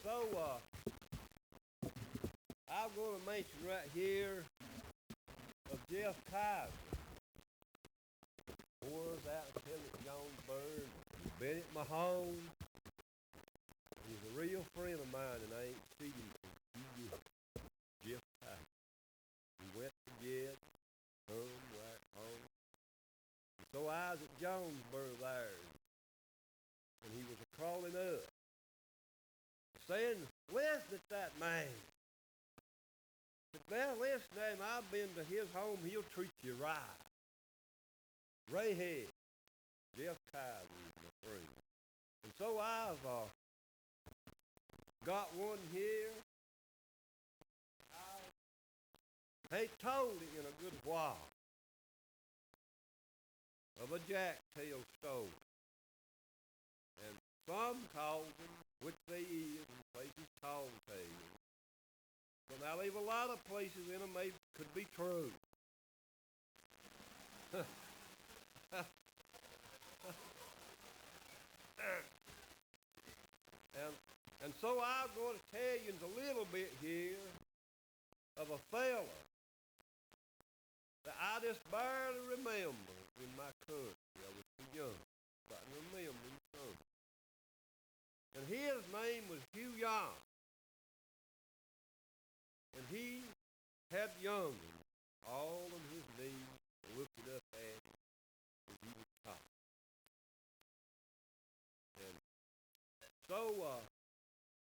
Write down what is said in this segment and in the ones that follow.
So, I'm going to mention right here of Jeff Kaiser. Was out of Philip Jonesburg, Bennett Mahone. He's a real friend of mine, and I ain't seen him for a few years. Jeff Kaiser. We went together, come back home. And so I was at Jonesburg there, and he was crawling up, saying, "Listen at that man." I said, "Well, listen to him. I've been to his home. He'll treat you right." Rayhead, Jeff Kaiser is my friend. And so I've got one here. I ain't told it in a good while of a jacktail story. And some calls them, which they is, and places tall tales. But now leave a lot of places in them they could be true. And so I'm going to tell you a little bit here of a fella that I just barely remember in my country. I was too young, but I remember him some. And his name was Hugh Young. And he had young all on his knees, looking up at him as he was talking. And so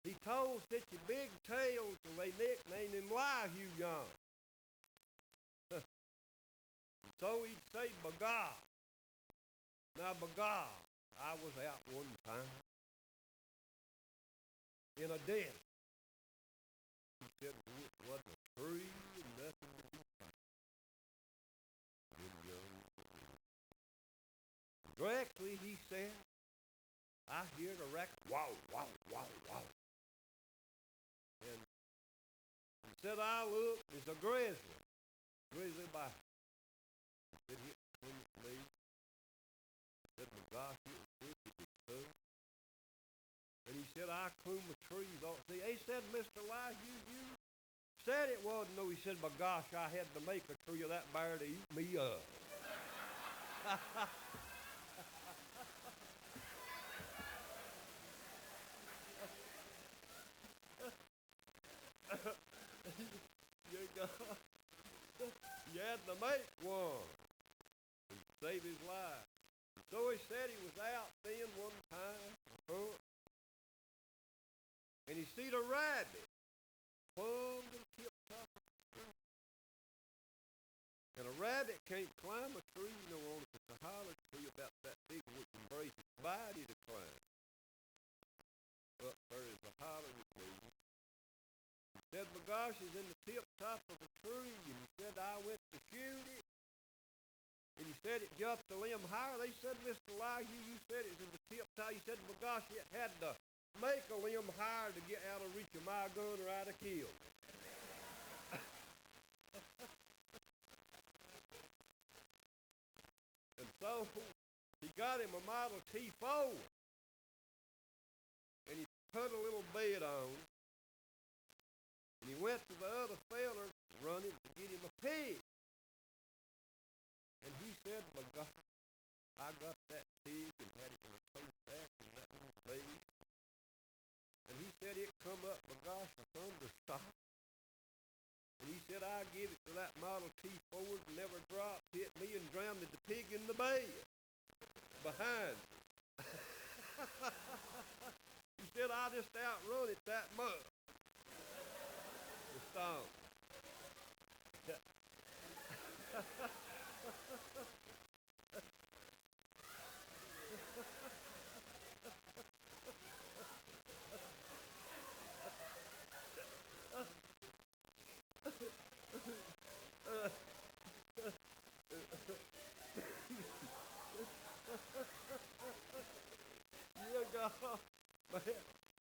he told such a big tales, and they nicknamed him Lie Hugh Young. And so he'd say, "Begah." Now, begah, I was out one time in a den. He said it wasn't a tree and nothing to be found. Directly, he said, I hear the racket, wow, wow, wow, wow. And he said, I look, it's a grizzly bear. He said, he come to me. He said, my gosh, it was wicked, it could. And he said, I climb the trees. See, he said, Mr. Lie, you said it wasn't. No, he said, my gosh, I had to make a tree of that bear to eat me up. You had to make one to save his life. So he said he was out then one time, and he seen a rabbit plumb to the tip top of the tree. And a rabbit can't climb a tree, you know, only if it's a hollow tree about that big which embraces its body to climb. But there is a hollow tree. He said, my gosh, he's in the tip top of a tree, and he said, I went to shoot it. And he said it jumped a limb higher. They said, Mr. Lie, you said it was in the tip top. He said, my gosh, it had to make a limb higher to get out of reach of my gun or I'd have killed it. And so he got him a Model T Ford. And he put a little bed on. And he went to the other fella running to get him a pig. And he said, my God, I got that pig and had it in a coat sack and that little baby. And he said it come up, my gosh, a thunderstorm. And he said, I give it to that Model T Ford and never dropped, hit me and drowned the pig in the bed behind me. He said, I just outrun it that much. The storm.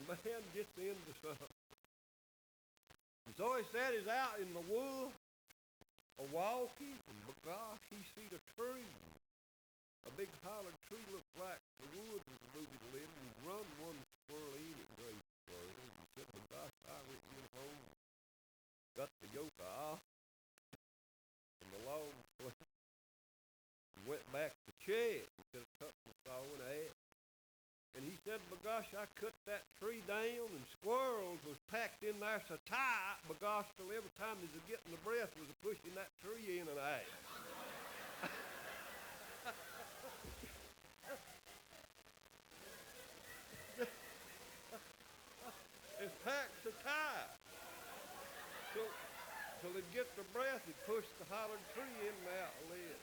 A man gets into something. So he said he's out in the woods, walking, and gosh, he see the tree. A big holler tree looked like the woods was moving a little, and he run one squirrel in it, great squirrel. He said, said, "Begosh, I cut that tree down, and squirrels was packed in there so tight, begosh, till every time they was getting the breath was pushing that tree in and out." It's packed so tight. Till it get the breath, it push the hollered tree in and out of it.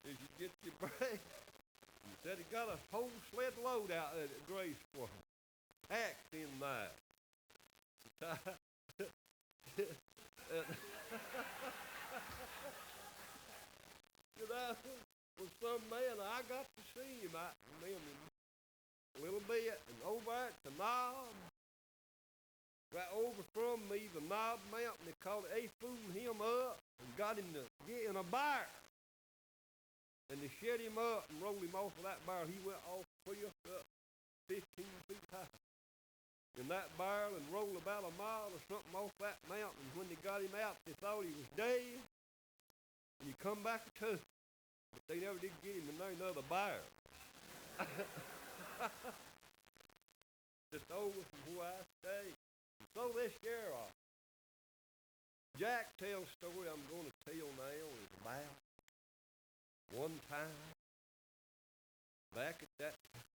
As you get your breath, he said he got a whole sled load out there at Grace for him. Packed in there. You know, was some man, I got to see him out in them a little bit, and over at the knob, right over from me, the knob mountain, they called it, they fooling him up and got him to get in a barrel. And they shed him up and rolled him off of that barrel. He went off cliff up 15 feet high in that barrel and rolled about a mile or something off that mountain. When they got him out, they thought he was dead. And he come back to, but they never did get him in another barrel. Just over from where I stayed. So this sheriff, Jack tells story I'm going to tell now is about one time back at that time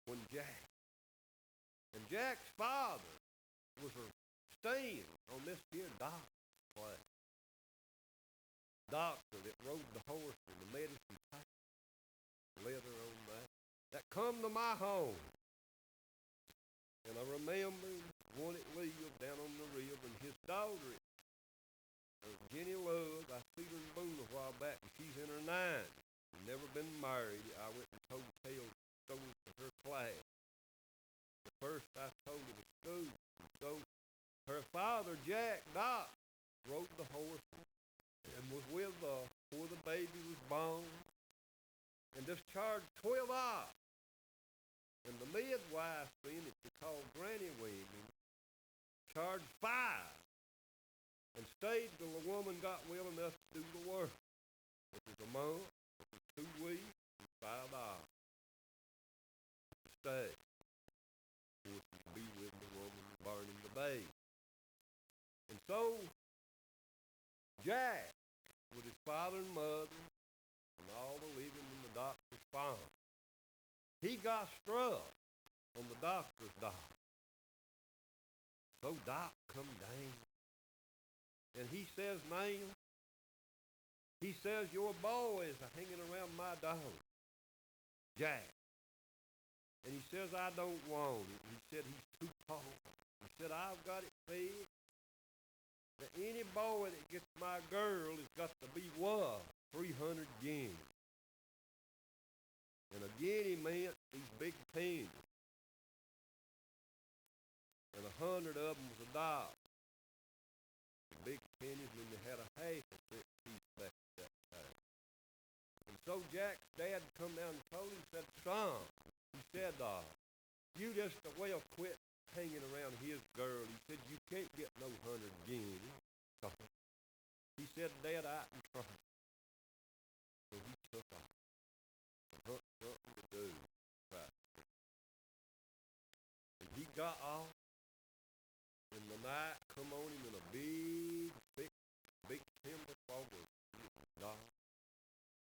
when Jack's father was staying on this here doctor's place. Doctor that rode the horse and the medicine pipe, leather on that come to my home. And I remember one that lived down on the river, and his daughter, Jenny Love, I seen her in Boone a while back, and she's in her 90s. Never been married. I went and told tales stories to her class. The first I told her to school. And so her father, Jack Doc, rode the horse and was with her before the baby was born, and just charged $12. And the midwife, then, if they called granny women, charged $5 and stayed till the woman got well enough to do the work. It was a month, it was 2 weeks, and $5 to stay. Of course, to be with the woman burning the baby. And so, Jack, with his father and mother, and all the living in the doctor's farm, he got struck on the doctor's dog. So Doc come down, and he says, "Ma'am," he says, "your boys are hanging around my dog, Jack." And he says, "I don't want it." He said, "He's too tall." He said, "I've got it fed that any boy that gets my girl has got to be worth 300 guineas. And a guinea meant these big pennies. And 100 of them was $1. The big pennies, and then they had a half a cent piece back at that time. And so Jack's dad come down and told him, said, "Son," he said, "you just well quit hanging around his girl." He said, "You can't get no 100 guineas." He said, "Dad, I can try." So he took off. Something to do. Right. And he got off, and the night come on him in a big timber fog.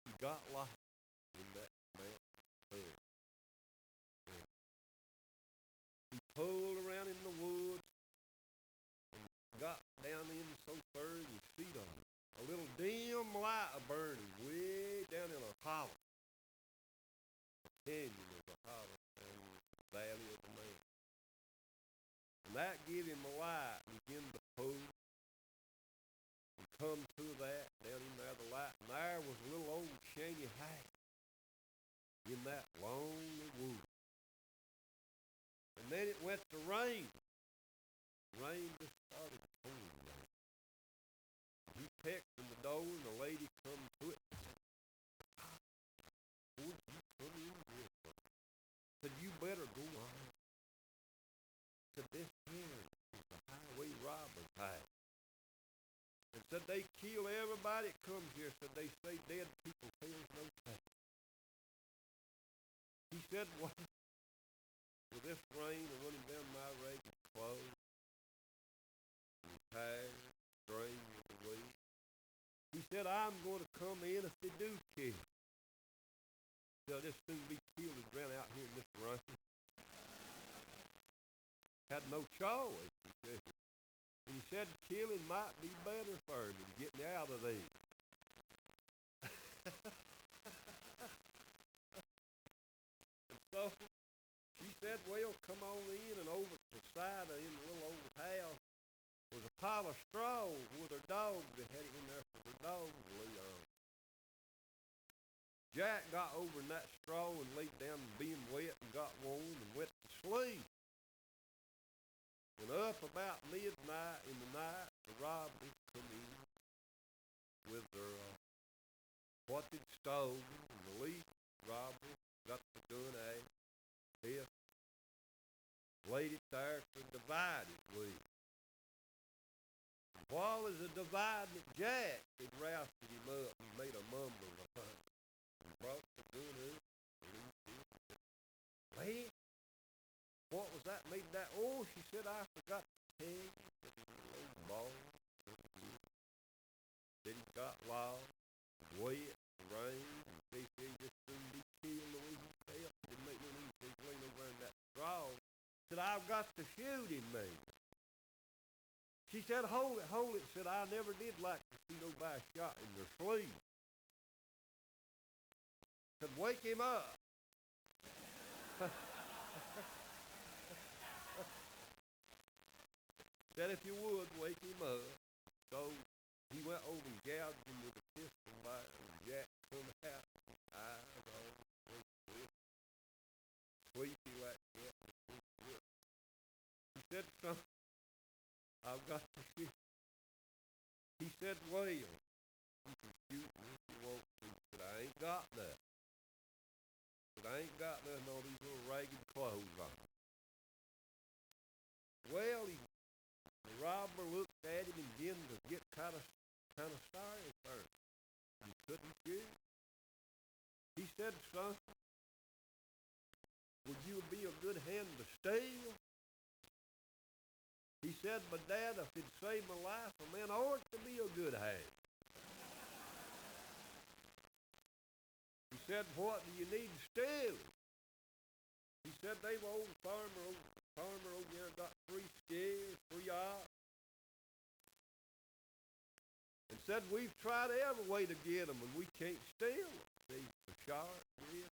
He got lost in that mountain. He pulled around in the woods and got down in so far and see a little dim light burning way down in a hollow. Canyon of the hollow and the valley of the man. And that gave him a light and began to pull and come to that down in there the light, and there was a little old shiny house in that lonely wood. And then it went to rain. Rain just started pouring down. He pecked on the door, and the lady come to it and said, "Would you come in here?" Said, "You better go on." Said, "This here is the highway robber's house." And said, "They kill everybody that comes here." Said, "They say dead people tells no tale." He said, well, with this rain running down my ragged clothes, and tired, drained with the wind, he said, I'm going to come in if they do kill. They'll just soon be killed and drowned out here in this rain. Had no choice, he said. And he said killing might be better for me to get me out of there. And so she said, well, come on in, and over to the side of in the little old house was a pile of straw with her dog. They had it in there for her dog to lay on. Jack got over in that straw and laid down and being wet and got warm and went to sleep. And up about midnight in the night, the robbers come in with their what they'd stolen, and the lead robber got the gun out, hit, laid it there to divide it with. While as a dividing it, Jack had rousted him up and made a mumble and brought the gun up. Lad, what was that made that? Oh, she said, I forgot to tell you. Old ball. Then he got lost, wet, rain, and they said he just couldn't be killed the way he felt. Didn't make no need to lay over in that straw. Said, I've got to shoot him, man. She said, hold it. Said, I never did like to see nobody shot in their sleep. Said, wake him up. Said, if you would, wake him up. So he went over and gouged him with a pistol back, and Jack come out, eyes all sleepy like that. He said, son, I've got to shoot. He said, well, you can shoot me if you want to. He said, I ain't got that. He said, I ain't got nothing on these little ragged clothes on. Well, the robber looked at him and began to get kind of sorry for him. He couldn't shoot. He said, son, would you be a good hand to steal? He said, but Dad, if it'd saved my life, a man ought to be a good hand. He said, what do you need to steal? He said, they were old farmer over there got 3 steers, 3 ox. And said, we've tried every way to get them, and we can't steal them. See, the sharp did.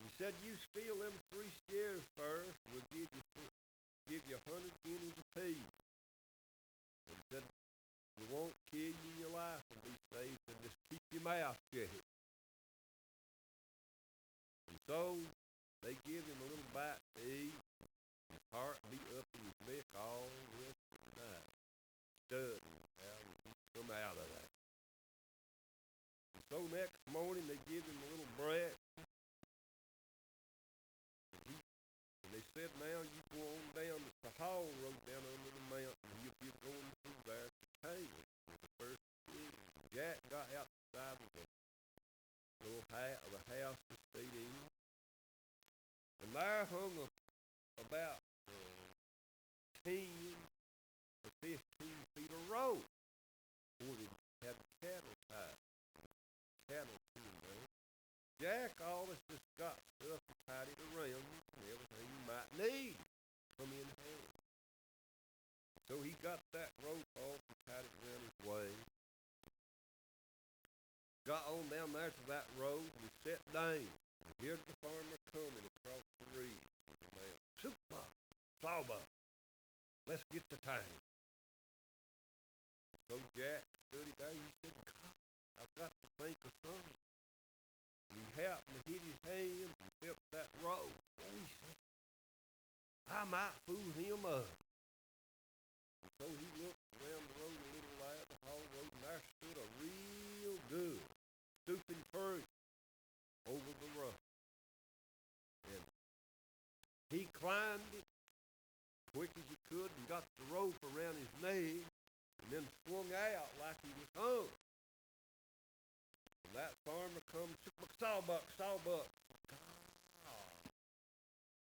He said, you steal them 3 steers first, we'll give you 100 guineas apiece. And said, we won't kill you in your life and be safe, and just keep your mouth shut. And so they give him a little bite to eat, and his heart beat up in his neck all the rest of the night. Studying how he come out of that. And so next morning they give him a little breakfast. And they said, now you go on down the Hall Road down under the mountain. You'll be going through there to Taylor. The first thing, Jack got outside of the little house to stay in. And there hung about 10 or 15 feet of rope where they had the cattle tied. Cattle in there. Jack always just got stuff and tied it around and everything you might need from in hand. So he got that rope off and tied it around his waist. Got on down there to that road and he sat down. And here's the farmer coming across the ridge. Super, sawbuck, let's get the time. So Jack stood there. He said, God, I've got to think of something. And he happened to hit his hand and felt that rope. Oh, he said, I might fool him up. And so he looked around the road a little later, the Hall Road, and there stood a real good stooping tree over the road. And he climbed it quick as he could and got the rope around his neck and then swung out like he was hung. And that farmer comes, sawbuck.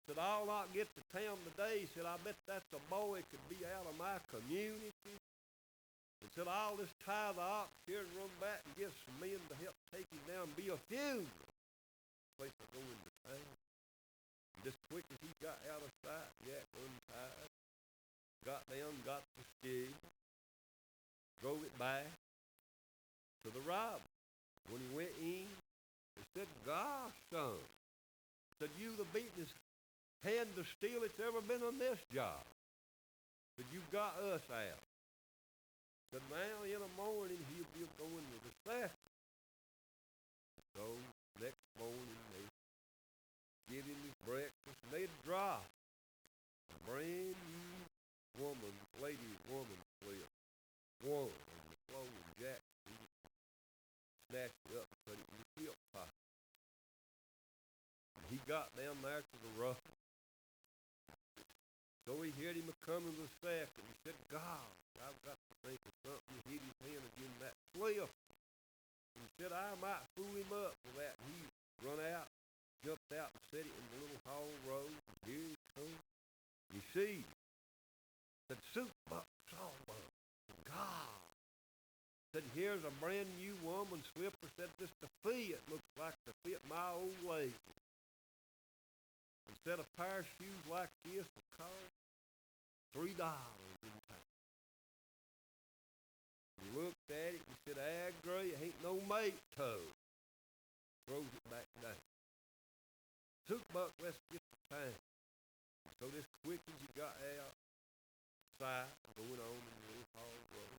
Said, I'll not get to town today. Said, I bet that's a boy could be out of my community. And said, I'll just tie the ox here and run back and get some men to help take him down and be a funeral. Place I go into town. And just quick as he got out of sight, Jack untied, got down, got the skid, drove it back to the robber. When he went in, he said, gosh, son, said, you the beatingest hand to steal it's ever been on this job. Said, you got us out. Said, now in the morning he'll be going with the theft. So next morning they give him his breakfast and they'd drop a brand new lady woman slip. One on the floor and Jack snatched it up and put it in the hip pocket. And he got down there to the rough. So he heard him a-coming with the sack, and he said, God, I've got to think of something. He hit his hand again that slip. And he said, I might fool him up with that. And he run out, jumped out and set it in the little hall road. And here he comes. You see, said, soup buck, sawbuck, God. Said, here's a brand new woman slipper. Said, just to fit. Looks like to fit my old lady. And said, a pair of shoes like this will cost $3 in town. He looked at it and said, ah, great, it ain't no mate toe. Throws it back down. Soup buck, let's get the time. So this quick as he got outside, going on in the little hall road,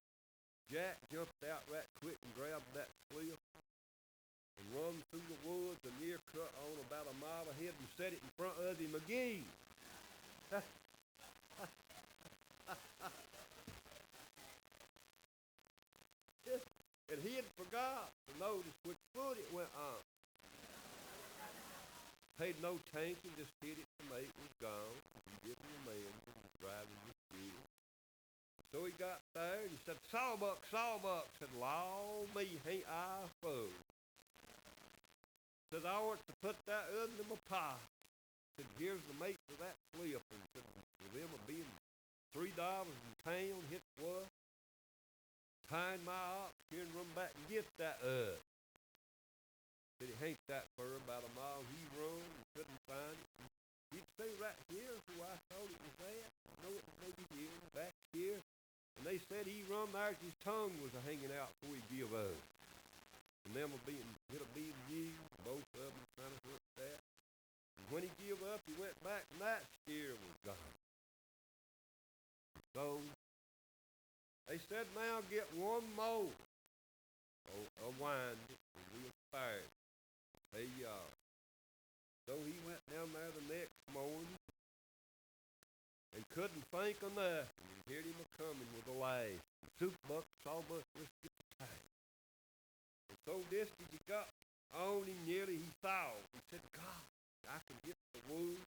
Jack jumped out right quick and grabbed that slip and run through the woods and near cut on about a mile ahead and set it in front of him again. And he had forgot to notice which foot it went on. Paid no attention, just hit it. The mate was gone. He didn't remember. He was driving the field. So he got there and he said, Sawbuck. Said, law me, ain't I a fool? Said, I want to put that under my pie. Said, here's the mate for that slip. And said, for them of being $3 in town, hit what? Tying my ox here and run back and get that Said, it ain't that far, about a mile. He run and couldn't find it. He'd stay right here who I thought it was at. No, it was maybe here, back here. And they said he run there, his tongue was hanging out before he give up. And them it'll be you, both of them trying to hook that. And when he give up, he went back and that steer was gone. So they said, now get one more. A wind and we'll fire it. Hey, y'all. So he went down there the next morning and couldn't think of nothing. And heard him a-coming with a laugh. Soup buck, sawbuck, let's get the time. And so this as he got on him nearly, he thought. He said, God, I can get the wood.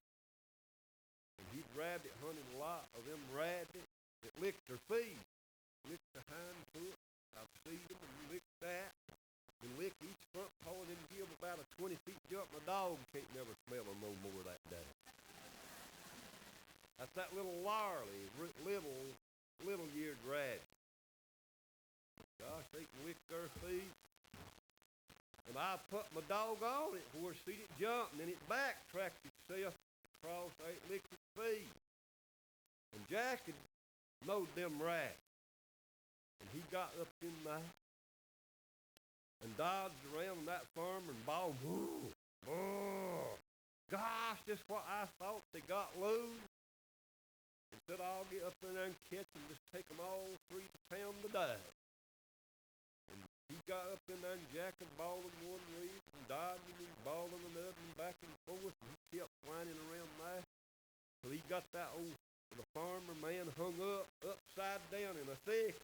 And he'd rabbit hunted a lot of them rabbits that licked their feet. Licked the hind foot. I've seen them and licked that. And lick each front paw and then give about a 20-feet jump. My dog can't never smell them no more that day. That's that little larly, little-eared rabbit. Gosh, they can lick their feet. And I put my dog on it where see it jump, and then it backtracked itself across, ain't licked its feet. And Jack had knowed them rats. And he got up in there and dodged around that farm and bawled, gosh, just what I thought they got loose. And said, I'll get up in there and catch them, just take them all three to town today. And he got up in there and Jack had bawling one reed and dodging and bawling another and back and forth. And he kept whining around there till he got that the farmer man hung upside down in a thicket.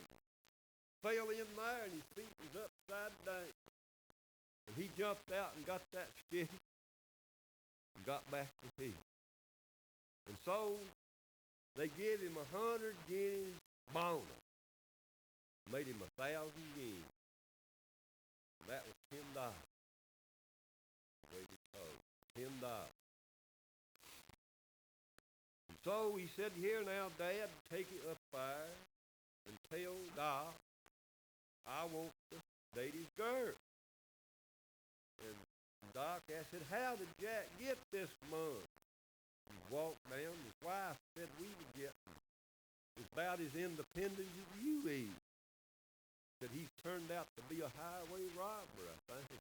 Fell in there and his feet was upside down. And he jumped out and got that stick and got back to him. And so they gave him 100 guineas bonus. Made him 1,000 guineas. That was $10. $10. So he said, here now, Dad, take it up there and tell Doc I want the lady's girl. And Doc asked, said, how did Jack get this money? He walked down. His wife said, we were getting about as independent as you is. That he's turned out to be a highway robber, I think.